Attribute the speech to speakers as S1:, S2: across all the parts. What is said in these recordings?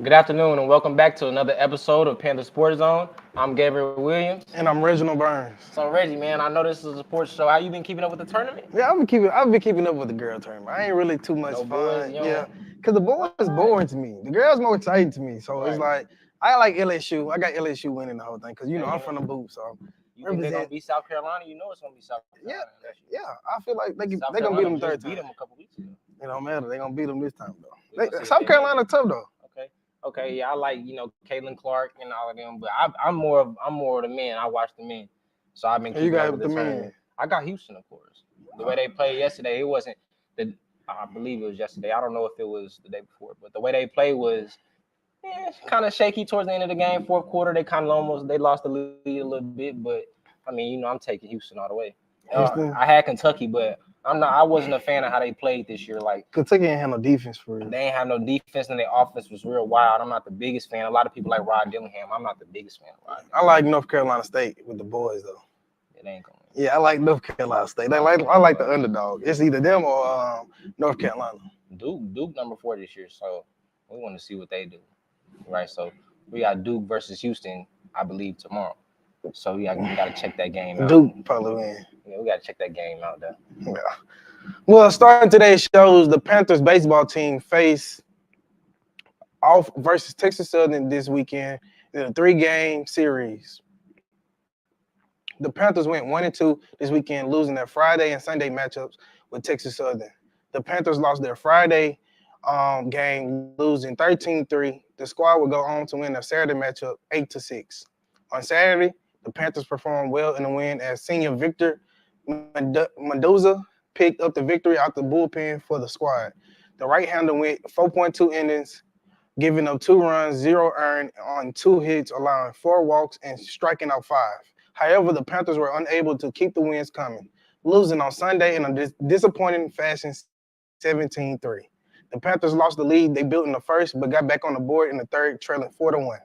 S1: Good afternoon and welcome back to another episode of Panther Sports Zone. I'm Gabriel Williams.
S2: And I'm Reginald Burns.
S1: So Reggie, man, I know this is a sports show. How you been keeping up with the tournament?
S2: Yeah, I've been keeping up with the girl tournament. I ain't really too much
S1: No boys,
S2: fun.
S1: you
S2: Yeah,
S1: don't.
S2: because the boys boring to me. The girls more exciting to me. So it's
S1: Right.
S2: like I like LSU. I got LSU winning the whole thing because
S1: Hey,
S2: I'm
S1: man.
S2: from the boot. So
S1: You think they're gonna
S2: represent.
S1: beat South Carolina? You know it's gonna be South
S2: Yeah,
S1: Carolina next year.
S2: yeah. I feel like
S1: South
S2: they gonna beat
S1: Carolina
S2: them the third
S1: just beat
S2: time.
S1: them a couple weeks ago.
S2: It don't matter. They gonna beat them this time though.
S1: We're gonna see if
S2: South
S1: they make
S2: Carolina
S1: it.
S2: tough though.
S1: Okay. Okay, yeah, I like Caitlin Clark and all of them, but I'm more of the men. I watch the men, so I've been
S2: And you
S1: keeping up
S2: got
S1: with
S2: the
S1: the
S2: men.
S1: tournament. I got Houston, of course. The way they played yesterday, it wasn't the. I believe it was yesterday. I don't know if it was the day before, but the way they played was kind of shaky towards the end of the game. Fourth quarter, they lost the lead a little bit, but I mean, I'm taking Houston all the way.
S2: Houston,
S1: I had Kentucky, but I wasn't a fan of how they played this year. Like
S2: Kentucky ain't have no defense for real.
S1: they ain't have no defense, and their offense was real wild. I'm not the biggest fan. A lot of people like Rod Dillingham. I'm not the biggest fan of Rod.
S2: I like North Carolina State with the boys though.
S1: It ain't going.
S2: Yeah, I like North Carolina State. I like the underdog. It's either them or North Carolina.
S1: Duke number 4 this year, so we want to see what they do. Right, so we got Duke versus Houston, I believe tomorrow. So we got to check that game out.
S2: Duke probably win.
S1: Yeah, we got to check that game out though.
S2: Yeah. Well, starting today's shows, the Panthers baseball team face off versus Texas Southern this weekend in a 3-game series. The Panthers went 1-2 this weekend, losing their Friday and Sunday matchups with Texas Southern. The Panthers lost their Friday game, losing 13-3. The squad would go on to win their Saturday matchup 8-6. On Saturday, the Panthers performed well in the win as senior Victor Mendoza picked up the victory out the bullpen for the squad. The right-hander went 4.2 innings, giving up 2 runs, 0 earned on 2 hits, allowing 4 walks and striking out 5. However, the Panthers were unable to keep the wins coming, losing on Sunday in a disappointing fashion 17-3. The Panthers lost the lead they built in the first, but got back on the board in the third, trailing 4-1.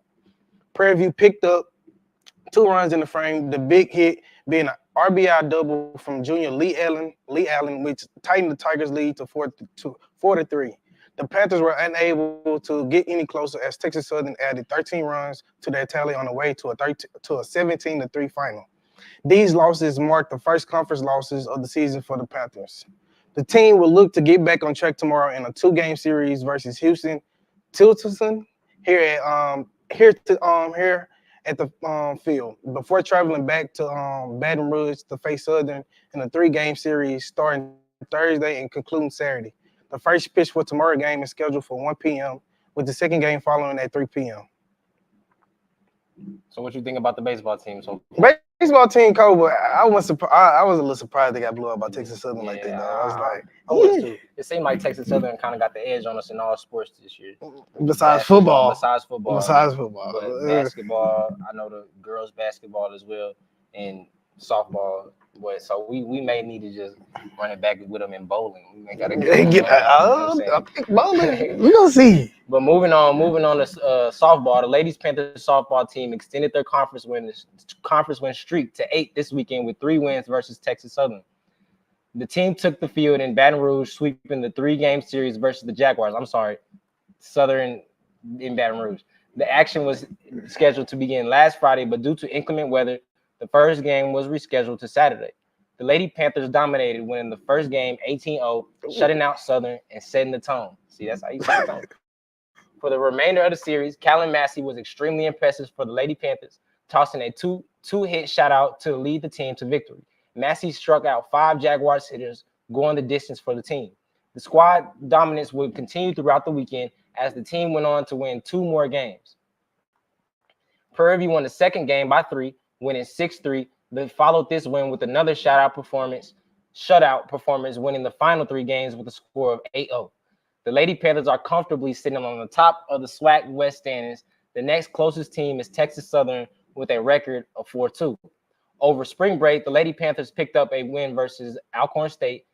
S2: Prairie View picked up 2 runs in the frame, the big hit being an RBI double from junior Lee Allen, which tightened the Tigers' lead to 4-3. The Panthers were unable to get any closer as Texas Southern added 13 runs to their tally on the way to a 17-3 final. These losses marked the first conference losses of the season for the Panthers. The team will look to get back on track tomorrow in a 2-game series versus Houston Tilson here at the field before traveling back to Baton Rouge to face Southern in a 3-game series starting Thursday and concluding Saturday. The first pitch for tomorrow's game is scheduled for 1 p.m. with the second game following at 3 p.m.
S1: So what you think about the baseball team? So
S2: Baseball team cold, but I was a little surprised they got blew up by Texas Southern like that. Though. I was like,
S1: I was too. It seemed like Texas Southern kind of got the edge on us in all sports this year.
S2: Besides football.
S1: But basketball, I know the girls basketball as well, and softball. But so we may need to just run it back with them in bowling. We may gotta
S2: I think bowling. We gonna see.
S1: But moving on to softball. The ladies Panthers softball team extended their conference win streak to 8 this weekend with 3 wins versus Texas Southern. The team took the field in Baton Rouge, sweeping the 3-game series versus the Jaguars. Southern in Baton Rouge. The action was scheduled to begin last Friday, but due to inclement weather, the first game was rescheduled to Saturday. The Lady Panthers dominated, winning the first game 18-0, shutting out Southern and setting the tone. See, that's how you set the tone. For the remainder of the series, Callan Massey was extremely impressive for the Lady Panthers, tossing a two-hit shutout to lead the team to victory. Massey struck out 5 Jaguars hitters, going the distance for the team. The squad dominance would continue throughout the weekend as the team went on to win 2 more games. Prairie View won the second game by 3, winning 6-3. They followed this win with another shutout performance, winning the final 3 games with a score of 8-0. The Lady Panthers are comfortably sitting on the top of the SWAC West standings. The next closest team is Texas Southern with a record of 4-2. Over spring break, the Lady Panthers picked up a win versus Alcorn State.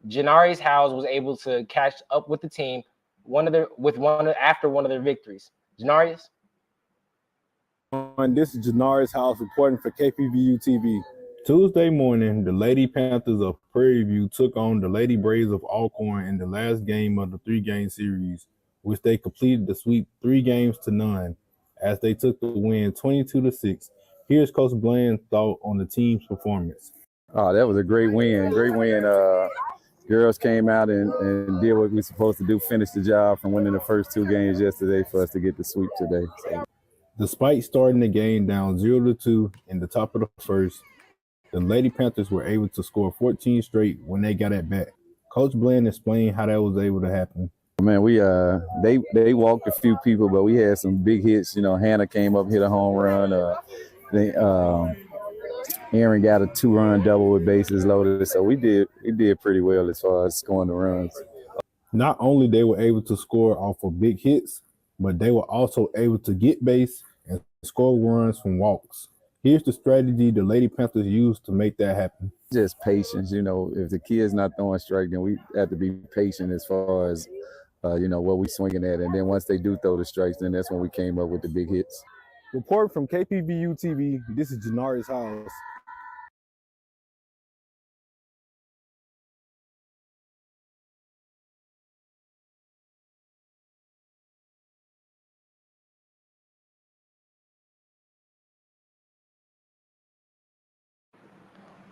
S1: Janari's Howes was able to catch up with the team after one of their victories. Janarius?
S3: This is Janari's House reporting for KPVU-TV. Tuesday morning, the Lady Panthers of Prairie View took on the Lady Braves of Alcorn in the last game of the 3-game series. which they completed the sweep 3-0 as they took the win 22-6. Here's Coach Bland's thought on the team's performance.
S4: Oh, that was a great win. Great win. Girls came out and did what we were supposed to do, finish the job from winning the first 2 games yesterday for us to get the sweep today. So.
S3: Despite starting the game down 0-2 in the top of the first, the Lady Panthers were able to score 14 straight when they got at bat. Coach Bland explained how that was able to happen.
S4: Man, we they walked a few people, but we had some big hits. You know, Hannah came up, hit a home run. Aaron got a 2-run double with bases loaded. So we did pretty well as far as scoring the runs.
S3: Not only they were able to score off of big hits, but they were also able to get base and score runs from walks. Here's the strategy the Lady Panthers used to make that happen.
S4: Just patience. You know, if the kid's not throwing strike, then we have to be patient as far as, what we swinging at. And then once they do throw the strikes, then that's when we came up with the big hits.
S3: Report from KPVU-TV, this is Janari's house.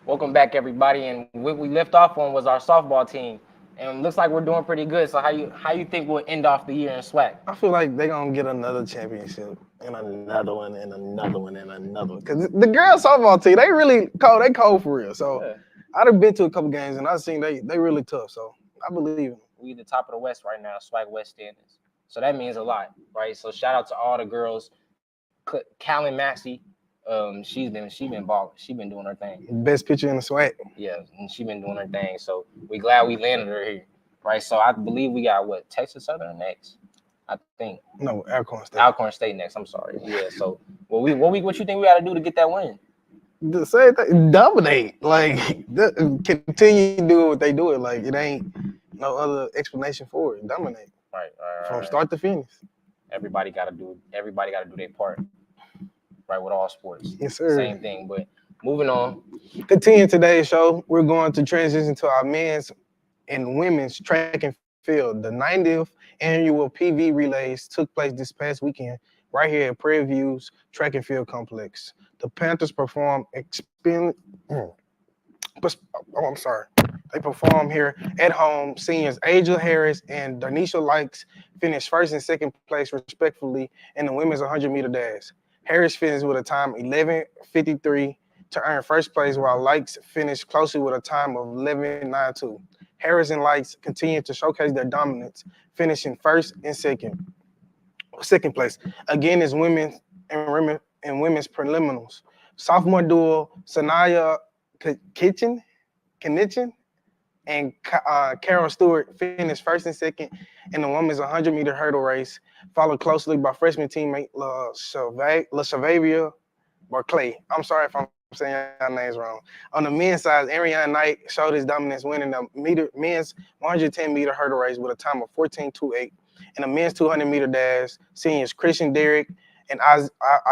S1: Welcome back, everybody. And what we left off on was our softball team, and it looks like we're doing pretty good. So how you think we'll end off the year in SWAC?
S2: I feel like they're gonna get another championship and another one and another one and another one. Cause the girls softball team, they really cold. They cold for real. So
S1: Yeah.
S2: I'd have been to a couple games and I've seen they really tough. So I believe in them.
S1: We the top of the West right now, SWAC West standings. So that means a lot, right? So shout out to all the girls. Callie Maxey, she been balling. She been doing her thing.
S2: Best pitcher in the SWAC.
S1: Yeah, and she been doing her thing. So we glad we landed her here, right? So I believe we got Texas Southern next. I think
S2: No, Alcorn State.
S1: Alcorn State next. I'm sorry. Yeah. So what you think we got to do to get that win?
S2: The same thing. Dominate. Like continue doing what they do. It like it ain't no other explanation for it. Dominate
S1: Right.
S2: from start to finish.
S1: Everybody got to do their part. Right, with all sports.
S2: Yes, sir.
S1: Same thing. But moving on.
S2: Continue today's show. We're going to transition to our men's and women's track and field. The 90th annual PV relays took place this past weekend right here at Prairie View's track and field complex. The Panthers performed They performed here at home. Seniors Angel Harris and Darnisha Likes finished first and second place respectively in the women's 100-meter dash. Harris finished with a time 11:53 to earn first place, while Likes finished closely with a time of 11:92. Harris and Likes continued to showcase their dominance, finishing first and second place. Again, is women's preliminals. Sophomore duo Sanaya Kitchen and Carol Stewart finished first and second in the women's 100-meter hurdle race, followed closely by freshman teammate LaShavavia Barclay. I'm sorry if I'm saying your names wrong. On the men's side, Ariane Knight showed his dominance, winning the men's 110-meter hurdle race with a time of 14:28. In the men's 200-meter dash, seniors Christian Derrick and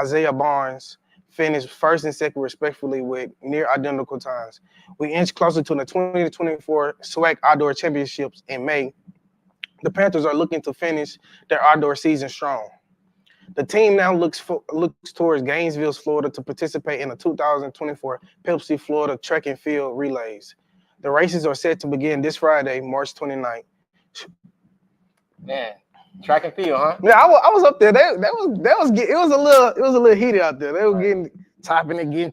S2: Isaiah Barnes finished first and second respectively with near identical times. We inch closer to the 2024 SWAC Outdoor Championships in May. The Panthers are looking to finish their outdoor season strong. The team now looks towards Gainesville, Florida to participate in the 2024 Pepsi Florida Track and Field Relays. The races are set to begin this Friday, March 29th.
S1: Man, track and field, huh?
S2: Yeah, I was up there. It was a little heated out there. They were getting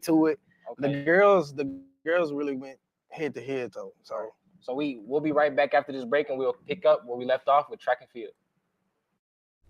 S2: to it.
S1: Okay.
S2: The girls really went head to head though.
S1: So we'll be right back after this break, and we'll pick up where we left off with track and field.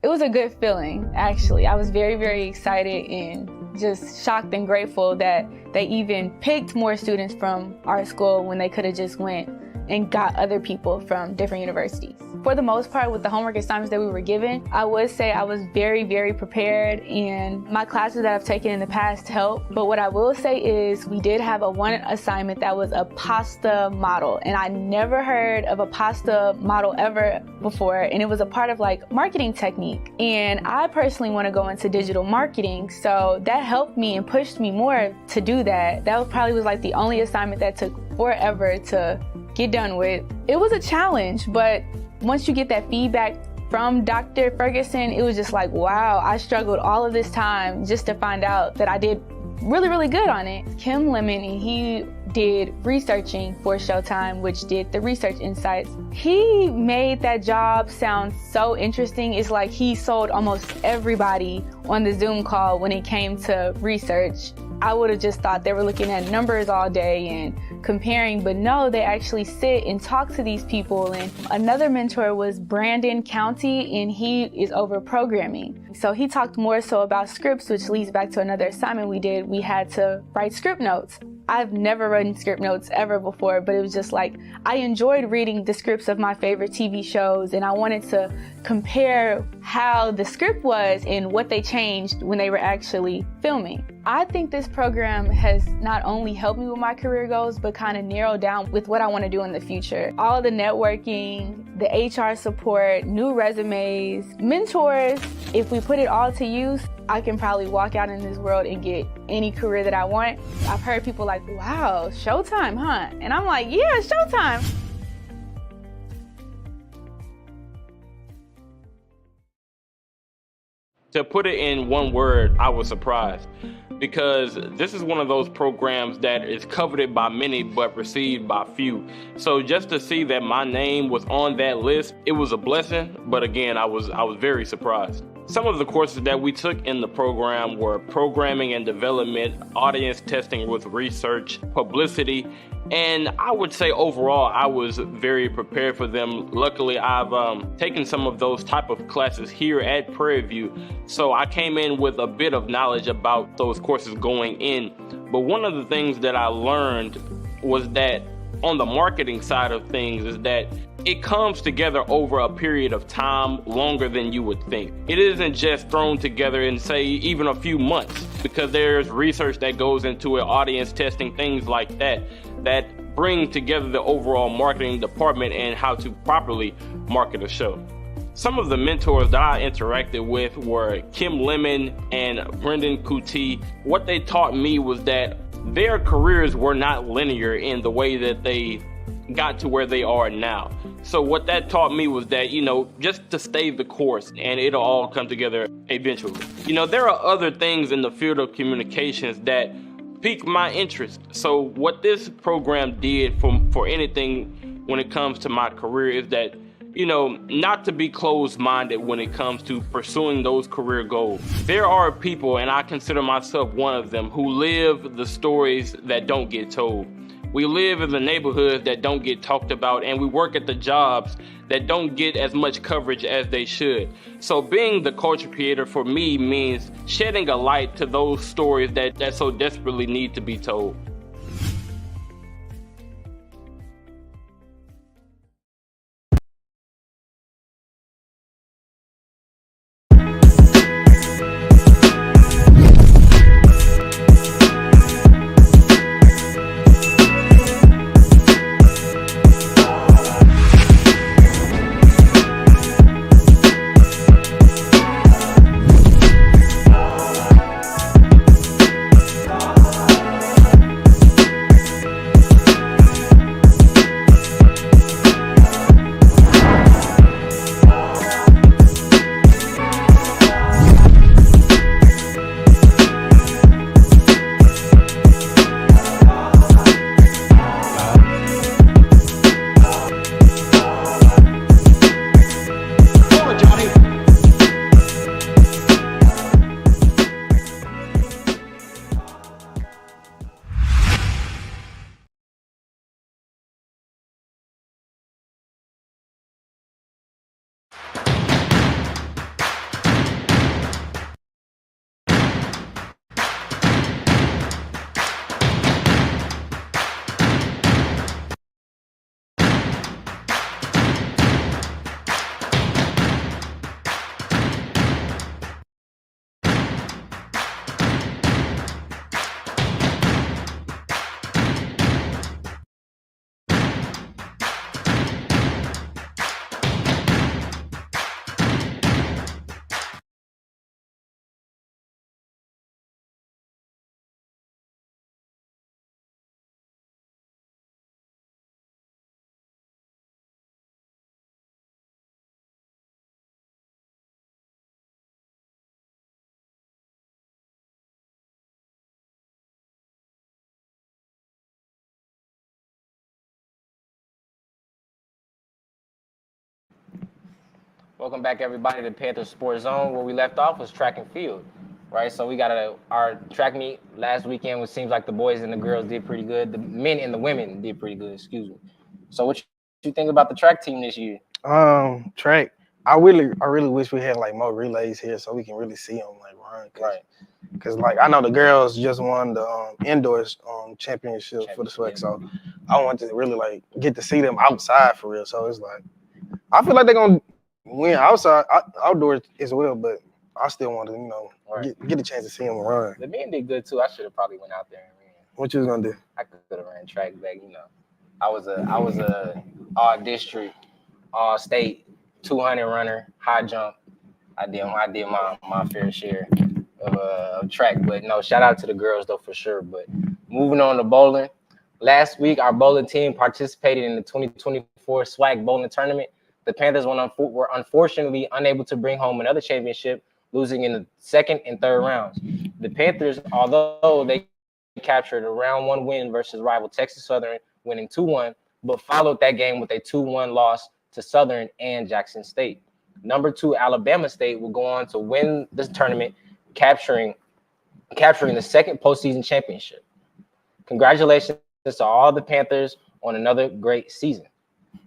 S5: It was a good feeling, actually. I was very, very excited and just shocked and grateful that they even picked more students from our school when they could have just went and got other people from different universities. For the most part, with the homework assignments that we were given, I would say I was very, very prepared, and my classes that I've taken in the past helped. But what I will say is we did have one assignment that was a pasta model, and I never heard of a pasta model ever before, and it was a part of like marketing technique. And I personally want to go into digital marketing, so that helped me and pushed me more to do that. That probably was like the only assignment that took forever to get done with. It was a challenge, but once you get that feedback from Dr. Ferguson, it was just like, wow, I struggled all of this time just to find out that I did really, really good on it. Kim Lemon, and he did researching for Showtime, which did the research insights. He made that job sound so interesting. It's like he sold almost everybody on the Zoom call when it came to research. I would have just thought they were looking at numbers all day and comparing, but no, they actually sit and talk to these people. And another mentor was Brandon County, and he is over programming. So he talked more so about scripts, which leads back to another assignment we did. We had to write script notes. I've never written script notes ever before, but it was just like, I enjoyed reading the scripts of my favorite TV shows, and I wanted to compare how the script was and what they changed when they were actually filming. I think this program has not only helped me with my career goals, but kind of narrowed down with what I want to do in the future. All the networking, the HR support, new resumes, mentors, if we put it all to use, I can probably walk out in this world and get any career that I want. I've heard people like, wow, Showtime, huh? And I'm like, yeah, Showtime.
S6: To put it in one word, I was surprised, because this is one of those programs that is coveted by many but received by few. So just to see that my name was on that list, it was a blessing, but again, I was very surprised. Some of the courses that we took in the program were programming and development, audience testing with research, publicity, and I would say overall I was very prepared for them. Luckily, I've taken some of those type of classes here at Prairie View, so I came in with a bit of knowledge about those courses going in. But one of the things that I learned was that on the marketing side of things is that it comes together over a period of time longer than you would think. It isn't just thrown together in, say, even a few months, because there's research that goes into it, audience testing, things like that, that bring together the overall marketing department and how to properly market a show. Some of the mentors that I interacted with were Kim Lemon and Brendan Kuti. What they taught me was that their careers were not linear in the way that they got to where they are now. So what that taught me was that, just to stay the course and it'll all come together eventually. There are other things in the field of communications that piqued my interest. So what this program did for anything when it comes to my career is that, not to be closed-minded when it comes to pursuing those career goals. There are people, and I consider myself one of them, who live the stories that don't get told. We live in the neighborhoods that don't get talked about, and we work at the jobs that don't get as much coverage as they should. So being the culture creator for me means shedding a light to those stories that so desperately need to be told.
S1: Welcome back, everybody, to Panther Sports Zone. Where we left off was track and field, right? So we got our track meet last weekend, which seems like the boys and the girls did pretty good. The men and the women did pretty good, excuse me. So what you think about the track team this year?
S2: Track. I really wish we had like more relays here so we can really see them like run.
S1: Right.
S2: Because like I know the girls just won the indoors championship for the SWAC, so I want to really like get to see them outside for real. So it's like I feel like they're gonna win outdoors as well, but I still want to get a chance to see them run.
S1: The men did good too. I should have probably went out there and ran.
S2: What you was gonna do?
S1: I could have ran track back. I was a all district, all state 200 runner, high jump. I did my fair share of track, but no, shout out to the girls though for sure. But moving on to bowling, last week our bowling team participated in the 2024 SWAC bowling tournament. The Panthers were unfortunately unable to bring home another championship, losing in the second and third rounds. The Panthers, although they captured a round 1 win versus rival Texas Southern, winning 2-1, but followed that game with a 2-1 loss to Southern and Jackson State. Number 2, Alabama State will go on to win this tournament, capturing the second postseason championship. Congratulations to all the Panthers on another great season.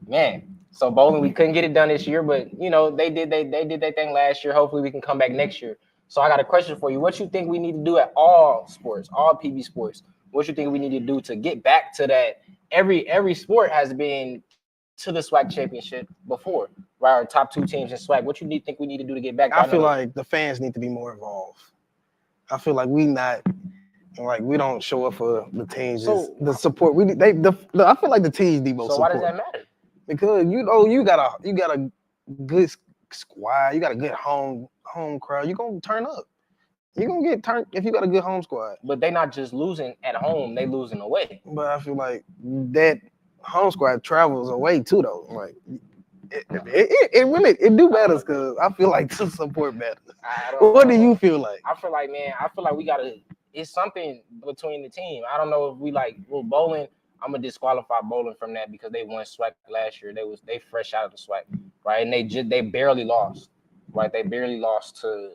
S1: Man, so bowling, we couldn't get it done this year, but they did their thing last year. Hopefully we can come back next year. So I got a question for you. What you think we need to do at all sports, all PB sports? What you think we need to do to get back to that? Every sport has been to the SWAC championship before, right? Our top 2 teams in SWAC. What you think we need to do to get back?
S2: I feel like the fans need to be more involved. I feel like we don't show up for the teams. So, the support I feel like the teams need more support.
S1: So why does that matter?
S2: Because you got a good squad, you got a good home crowd. You're gonna turn up. You're gonna get turned if you got a good home squad.
S1: But they not just losing at home; they losing away.
S2: But I feel like that home squad travels away too, though. Like it really do matters because I feel like to support matters. What do you feel like?
S1: I feel like we gotta. It's something between the team. I don't know if we're bowling. I'm gonna disqualify bowling from that because they won SWAC last year. They fresh out of the SWAC, right? And they barely lost, right? They barely lost to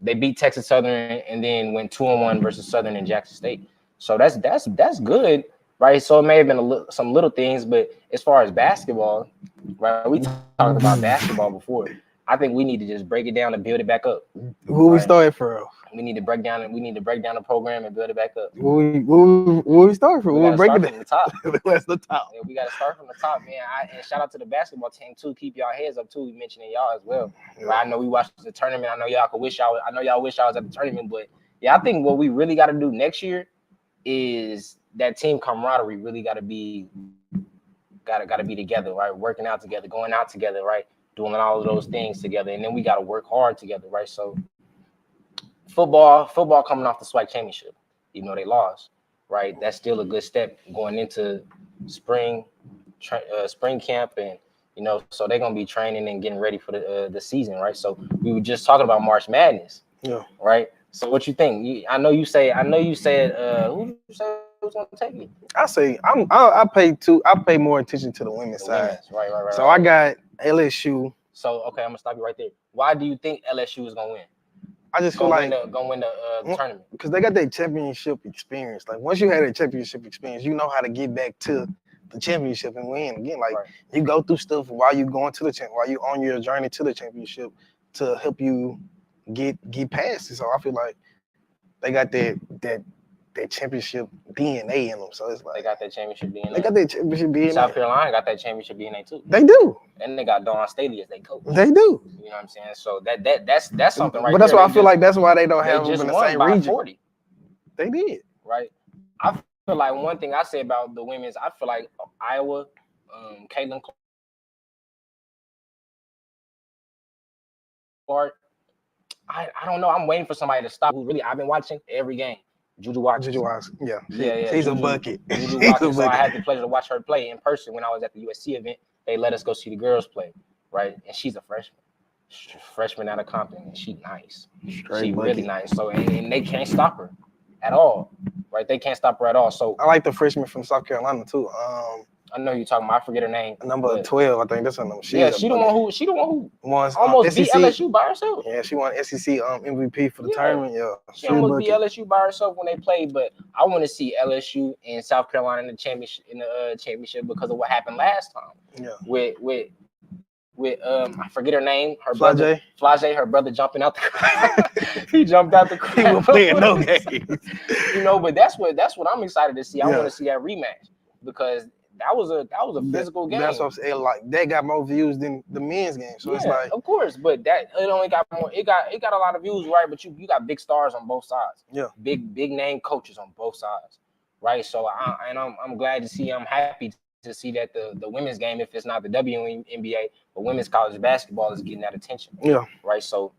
S1: they beat Texas Southern and then went 2-1 versus Southern and Jackson State. So that's good, right? So it may have been some little things, but as far as basketball, right? We talked about basketball before. I think we need to just break it down and build it back up.
S2: Who we started from?
S1: We need to break down the program and build it back up.
S2: Where we start from? We'll break it
S1: from the top.
S2: That's the top.
S1: Yeah, we got to start from the top, man. And shout out to the basketball team too. Keep y'all heads up too. We mentioning y'all as well. Yeah. Right? I know we watched the tournament. I know y'all wish y'all was at the tournament, but yeah, I think what we really got to do next year is that team camaraderie really got to be together, right? Working out together, going out together, right? Doing all of those things together, and then we got to work hard together, right? So football coming off the SWAC championship, even though they lost, right? That's still a good step going into spring camp, and so they're gonna be training and getting ready for the season, right? So we were just talking about March Madness,
S2: yeah,
S1: right? So what you think? I know you said who you said was gonna take it?
S2: I say I pay more attention to the women's side,
S1: right.
S2: So I got LSU.
S1: So okay, I'm gonna stop you right there. Why do you think LSU is gonna win?
S2: I just feel like
S1: gonna win the tournament
S2: because they got that championship experience. Like once you had a championship experience, you know how to get back to the championship and win again. Like you go through stuff while you going to while you on your journey to the championship to help you get past it. So I feel like they got that championship DNA in them. So it's like
S1: they got that championship DNA.
S2: They got that championship DNA.
S1: South Carolina got that championship DNA too.
S2: They do.
S1: And they got Dawn Staley as their coach.
S2: They do.
S1: You know what I'm saying? So that's something right.
S2: But that's why I feel like that's why they don't have them in the same region.
S1: 40.
S2: They did. Right.
S1: I feel like one thing I say about the women's, I feel like Iowa, Caitlin Clark. I don't know. I'm waiting for somebody to stop. Who really I've been watching every game. Juju Watkins.
S2: Yeah.
S1: She's
S2: a bucket.
S1: Juju Watkins. So I had the pleasure to watch her play in person when I was at the USC event. They let us go see the girls play, right? And she's a freshman. Freshman out of Compton, and she's nice. She's really nice. So and they can't stop her at all, right? They can't stop her at all. So
S2: I like the freshman from South Carolina too.
S1: I know you're talking about. I forget her name.
S2: Number
S1: but
S2: 12, I think that's her number.
S1: She the one who
S2: won
S1: almost beat
S2: SEC.
S1: LSU by herself.
S2: Yeah, she won SEC MVP for the tournament. Yeah,
S1: she almost beat LSU by herself when they played. But I want to see LSU and South Carolina in the championship because of what happened last time.
S2: Yeah,
S1: with I forget her name. Her
S2: Flage,
S1: her brother jumping out the crowd. He jumped out the crowd.
S2: He was playing no games.
S1: But that's what I'm excited to see. I want to see that rematch because that was a physical game.
S2: That's what I'm saying. Like that got more views than the men's game. So it's like,
S1: of course, but that it only got more. It got a lot of views, right? But you got big stars on both sides.
S2: Yeah,
S1: big name coaches on both sides, right? So I'm glad to see. I'm happy to see that the women's game, if it's not the WNBA, but women's college basketball is getting that attention.
S2: Yeah,
S1: right. So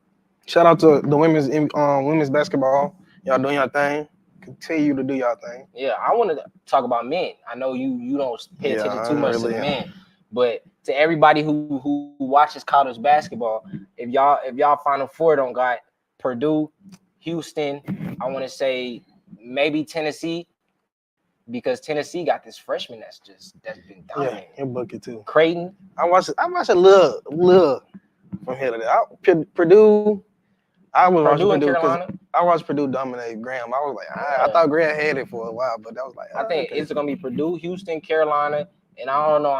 S2: shout out to the women's basketball. Y'all doing your thing. Continue to do y'all thing.
S1: Yeah, I want to talk about men. I know you don't pay attention too much to the men, but to everybody who watches college basketball, if y'all Final Four don't got Purdue, Houston, I want to say maybe Tennessee, because Tennessee got this freshman that's been dominating.
S2: Yeah, he'll book it too.
S1: Creighton.
S2: I watched a little from here to there. Purdue. I was watching Purdue because I watched Purdue dominate Graham. I was like, I thought Graham had it for a while, but that was like,
S1: I think it's gonna be Purdue, Houston, Carolina, and I don't know.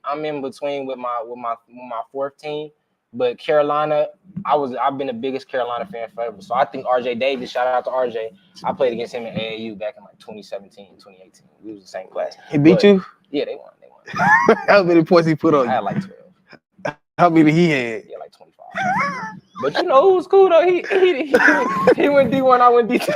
S1: I'm in between with my fourth team, but Carolina, I've been the biggest Carolina fan forever. So I think RJ Davis. Shout out to RJ. I played against him in AAU back in like 2017, 2018. We was the same class.
S2: He beat you?
S1: Yeah, they won.
S2: How many points he put on you?
S1: I had like 12.
S2: How many he had?
S1: Yeah, like 25. But you know who was cool though? He went D1, I went D2.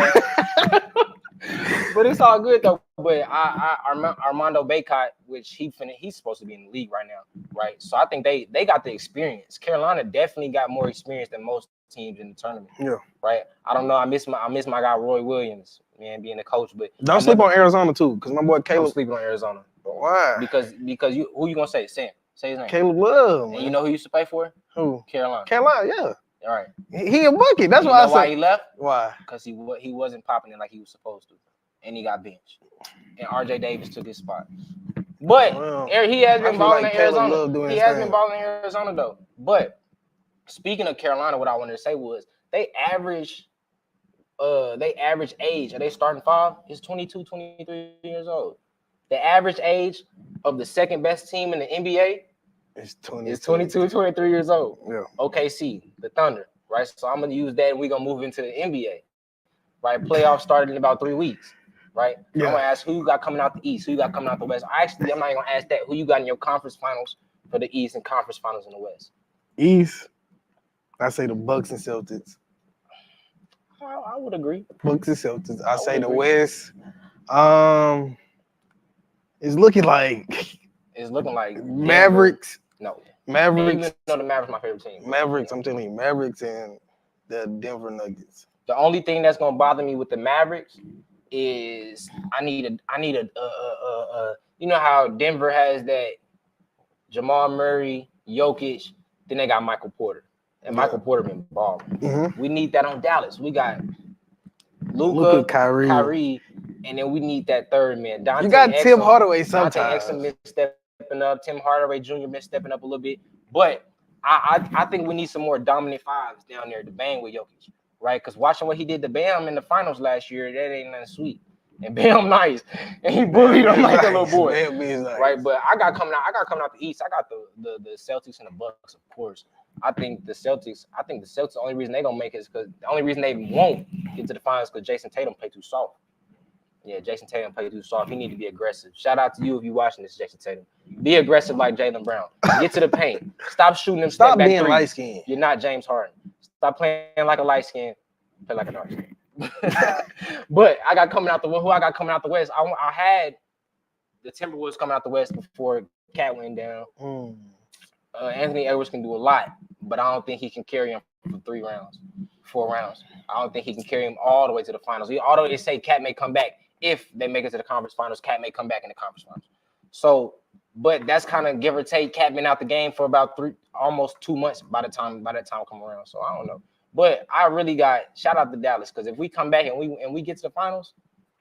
S1: But it's all good though. But Armando Bacot, which he's supposed to be in the league right now, right? So I think they got the experience. Carolina definitely got more experience than most teams in the tournament.
S2: Yeah.
S1: Right. I don't know. I miss my guy Roy Williams, man, being the coach. But
S2: don't sleep on Arizona too, because my boy Caleb.
S1: Don't sleep on Arizona.
S2: Why?
S1: Because who you gonna say? Sam. Say his name.
S2: Caleb Love.
S1: And you know who used to play for?
S2: Who?
S1: Carolina.
S2: Yeah.
S1: All right.
S2: He a bucket. That's why I said.
S1: Why he left?
S2: Why?
S1: Because he wasn't popping it like he was supposed to, and he got benched. And RJ Davis took his spot. But he has been balling in Arizona. He has been balling in Arizona though. But speaking of Carolina, what I wanted to say was they average age. Are they starting five? Is 22, 23 years old. The average age of the second best team in the NBA is 22, 23 years old.
S2: Yeah.
S1: OKC, the Thunder, right? So I'm going to use that and we're going to move into the NBA, right? Playoffs started in about 3 weeks, right? Yeah. I'm going to ask who you got coming out the East, who you got coming out the West. Actually, I'm not even going to ask that. Who you got in your conference finals for the East and conference finals in the West?
S2: East, I say the Bucks and Celtics.
S1: I would agree.
S2: Bucks and Celtics. I say the West. It's looking like Mavericks.
S1: No.
S2: Mavericks.
S1: Even though the Mavericks my favorite team.
S2: Mavericks, I'm telling you, Mavericks and the Denver Nuggets.
S1: The only thing that's gonna bother me with the Mavericks is I need a you know how Denver has that Jamal Murray, Jokic, then they got Michael Porter. And Michael Porter been balling.
S2: Mm-hmm.
S1: We need that on Dallas. We got Luka, Kyrie, and then we need that third man. Dante
S2: you got
S1: Exum,
S2: Tim Hardaway sometimes.
S1: Dante Exum stepping up. Tim Hardaway Jr. been stepping up a little bit. But I think we need some more dominant fives down there to bang with Jokic, right? Because watching what he did to Bam in the finals last year, that ain't nothing sweet. And Bam nice. And he bullied him like a little boy.
S2: Nice.
S1: Right? But I got coming out the East. I got the Celtics and the Bucks, of course. I think the Celtics, the only reason they gonna make it is because the only reason they won't get to the finals because Jason Tatum played too soft. Yeah, Jason Tatum played too soft. He need to be aggressive. Shout out to you if you're watching this, Jason Tatum. Be aggressive like Jaylen Brown. Get to the paint. Stop shooting them step back
S2: being light skinned.
S1: You're not James Harden. Stop playing like a light skin. Play like a dark skin. But who I got coming out the West. I had the Timberwolves coming out the West before Cat went down. Anthony Edwards can do a lot, but I don't think he can carry him for 4 rounds. I don't think he can carry him all the way to the finals. Although they say Cat may come back if they make it to the conference finals, Cat may come back in the conference finals. So, but that's kind of give or take. Cat been out the game for about almost 2 months by the time come around. So I don't know. But I really got shout out to Dallas because if we come back and we get to the finals,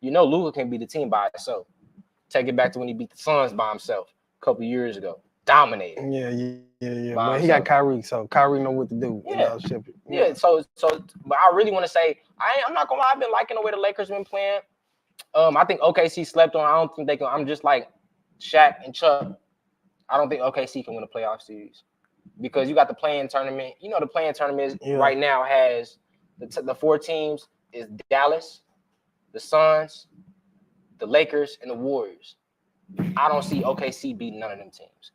S1: Luka can beat the team by himself. Take it back to when he beat the Suns by himself. couple years ago. Dominated.
S2: Yeah.
S1: By
S2: But he got
S1: himself.
S2: Kyrie, so Kyrie know what to do without shipping.
S1: Yeah. So, but I really want to say I'm not gonna lie. I've been liking the way the Lakers been playing. I think OKC slept on. I don't think they can. I'm just like Shaq and Chuck. I don't think OKC can win a playoff series because you got the play-in tournament. You know, the play-in tournament right now has the 4 teams is Dallas, the Suns, the Lakers, and the Warriors. I don't see OKC beating none of them teams.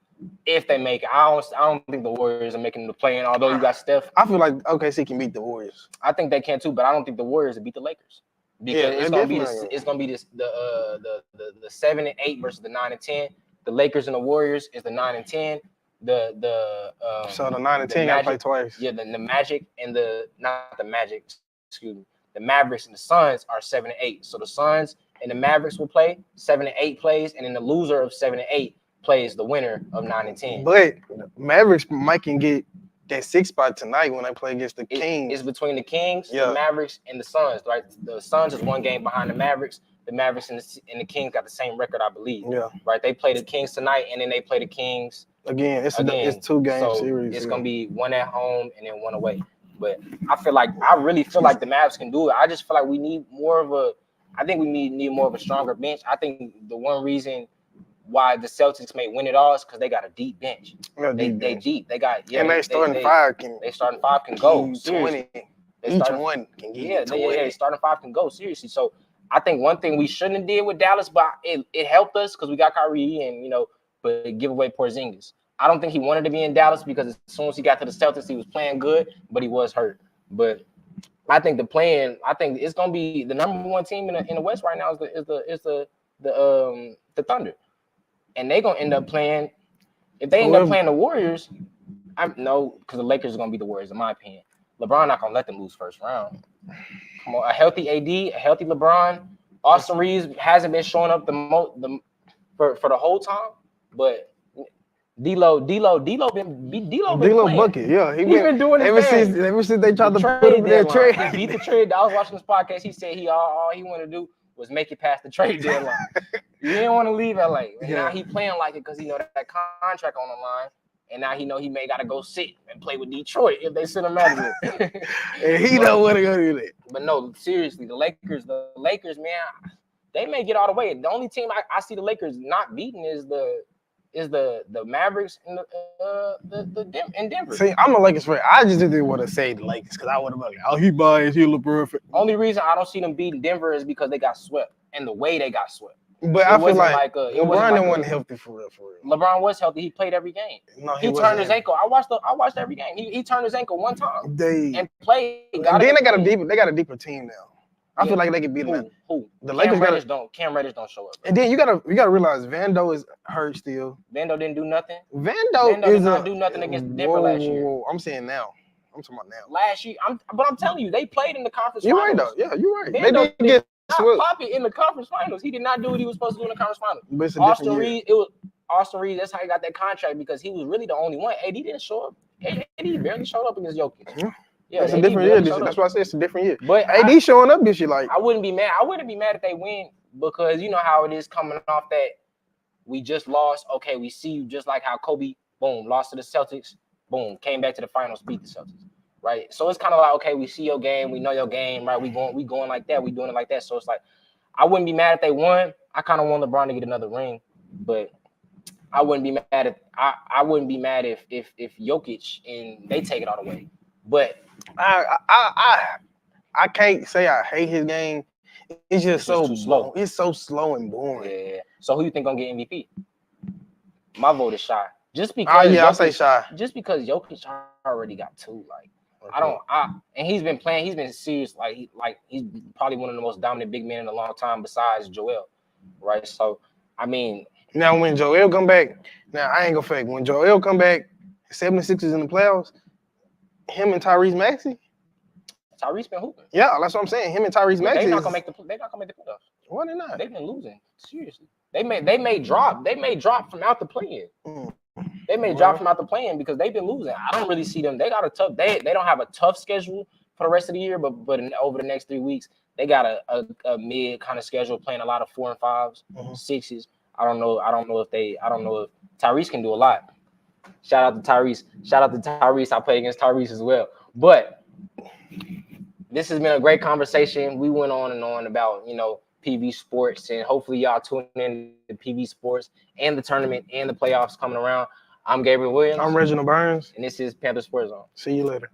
S1: If they make it, I don't think the Warriors are making the play-in. Although you got Steph,
S2: I feel like OKC can beat the Warriors.
S1: I think they can too, but I don't think the Warriors will beat the Lakers because it's gonna be the 7 and 8 versus the 9 and 10. The Lakers and the Warriors is the 9 and 10.
S2: So the 9 and 10 gotta play twice.
S1: Yeah, the Magic and the Mavericks and the Suns are 7 and 8. So the Suns and the Mavericks will play 7 and 8 plays, and then the loser of 7 and 8 plays the winner of 9 and 10.
S2: But Mavericks might can get that 6th spot tonight when they play against the Kings.
S1: It's between the Kings, the Mavericks, and the Suns. Right, the Suns is 1 game behind the Mavericks. The Mavericks and the Kings got the same record, I believe. Yeah. Right, they play the Kings tonight, and then they play the Kings
S2: again. It's 2-game series.
S1: It's gonna be 1 at home and then 1 away. But I really feel like the Mavs can do it. I just feel like we need more of a. I think we need more of a stronger bench. I think the one reason why the Celtics may win it all is because they got a deep bench. They deep. They got
S2: and they starting 5 can.
S1: They starting 5 can go
S2: 20. Each one can get 20.
S1: Starting 5 can go seriously. So I think one thing we shouldn't have did with Dallas, but it helped us because we got Kyrie and but give away Porzingis. I don't think he wanted to be in Dallas because as soon as he got to the Celtics, he was playing good, but he was hurt. But I think it's gonna be the number 1 team in the West right now is the Thunder, and they're gonna end up playing. If they end up playing the Warriors, because the Lakers are gonna be the Warriors in my opinion. LeBron not gonna let them lose first round. Come on, a healthy AD, a healthy LeBron. Austin Reeves hasn't been showing up for the whole time, but D'Lo
S2: bucket. Yeah,
S1: he's been doing it
S2: ever since they tried to put him in that trade.
S1: He beat the trade. I was watching this podcast. He said all he wanted to do was make it past the trade deadline. He didn't want to leave LA. And now he playing like it because he know that contract on the line. And now he may gotta go sit and play with Detroit if they send him out of it.
S2: And he don't want to go do that.
S1: But no, seriously, the Lakers, man, they may get all the way. The only team I see the Lakers not beating is the Mavericks and in Denver.
S2: See, I'm a Lakers fan. I just didn't want to say the Lakers because I would have been like, he biased, he LeBron.
S1: Only reason I don't see them beating Denver is because they got swept and the way they got swept.
S2: But I feel like LeBron wasn't healthy for real.
S1: LeBron was healthy. He played every game.
S2: No,
S1: he turned his ankle. I watched every game. He turned his ankle 1 time and played.
S2: They got a deeper team now. I feel like they could beat them.
S1: Who?
S2: The Lakers
S1: Cam Reddish don't show up.
S2: Bro. And then you gotta realize Vando is hurt still.
S1: Vando didn't do nothing.
S2: Vando
S1: did not do nothing against Denver last year.
S2: Whoa. I'm saying now. I'm talking about now.
S1: Last year, I'm telling you, they played in the conference.
S2: You're
S1: finals.
S2: right though. Yeah, you're right.
S1: Vando
S2: they did get
S1: Poppy in the conference finals. He did not do what he was supposed to do in the conference finals.
S2: But it's
S1: Austin Reeves. That's how he got that contract because he was really the only one. AD didn't show up. AD barely showed up against Jokic. Yeah,
S2: it's a different year. That's why I said it's a different year.
S1: But
S2: AD showing up this year, like
S1: I wouldn't be mad. I wouldn't be mad if they win because you know how it is coming off that we just lost. Okay, we see you just like how Kobe, boom, lost to the Celtics, boom, came back to the finals, beat the Celtics. Right. So it's kind of like, okay, we see your game, we know your game, right? We going like that, we doing it like that. So it's like I wouldn't be mad if they won. I kind of want LeBron to get another ring, but I wouldn't be mad if Jokic and they take it all the way. But
S2: I can't say I hate his game. It's just so slow. It's so slow and boring.
S1: Yeah. So who you think gonna get MVP? My vote is Shy. Just because
S2: I'll say Shy.
S1: Just because Jokic already got 2, like. And he's been playing. He's been serious. Like he's probably one of the most dominant big men in a long time, besides Joel, right? So, I mean,
S2: now when Joel come back, I ain't gonna fake. When Joel come back, 76ers in the playoffs, him and Tyrese Maxey.
S1: Tyrese been hooping.
S2: Yeah, that's what I'm saying. Him and Tyrese Maxey.
S1: They're not gonna make the playoffs.
S2: Why they not?
S1: They've been losing. Seriously, they may drop. They may drop from out the play-in. They may drop from out the play-in because they've been losing. I don't really see them. They got a tough. They don't have a tough schedule for the rest of the year, but over the next 3 weeks, they got a mid kind of schedule, playing a lot of 4 and 5s, 6s. I don't know if Tyrese can do a lot. Shout out to Tyrese. Shout out to Tyrese. I play against Tyrese as well. But this has been a great conversation. We went on and on about, PV sports, and hopefully y'all tune in to PV sports and the tournament and the playoffs coming around. I'm Gabriel Williams.
S2: I'm Reginald Burns.
S1: And this is Panther Sports Zone.
S2: See you later.